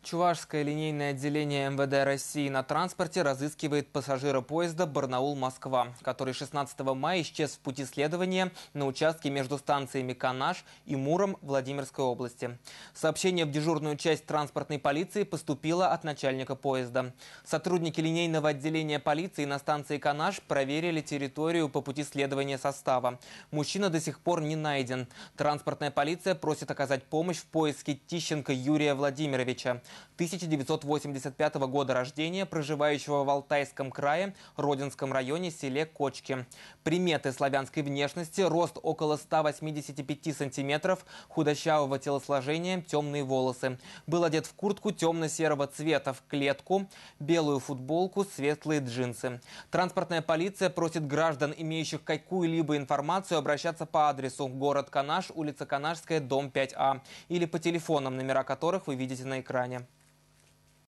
Чувашское линейное отделение МВД России на транспорте разыскивает пассажира поезда Барнаул-Москва, который 16 мая исчез в пути следования на участке между станциями Канаш и Муром Владимирской области. Сообщение в дежурную часть транспортной полиции поступило от начальника поезда. Сотрудники линейного отделения полиции на станции Канаш проверили территорию по пути следования состава. Мужчина до сих пор не найден. Транспортная полиция просит оказать помощь в поиске Тищенко Юрия Владимировича, 1985 года рождения, проживающего в Алтайском крае, Родинском районе, селе Кочки. Приметы славянской внешности: рост около 185 сантиметров, худощавого телосложения, темные волосы. Был одет в куртку темно-серого цвета в клетку, белую футболку, светлые джинсы. Транспортная полиция просит граждан, имеющих какую-либо информацию, обращаться по адресу: город Канаш, улица Канашская, дом 5А, или по телефонам, номера которых вы видите на экране.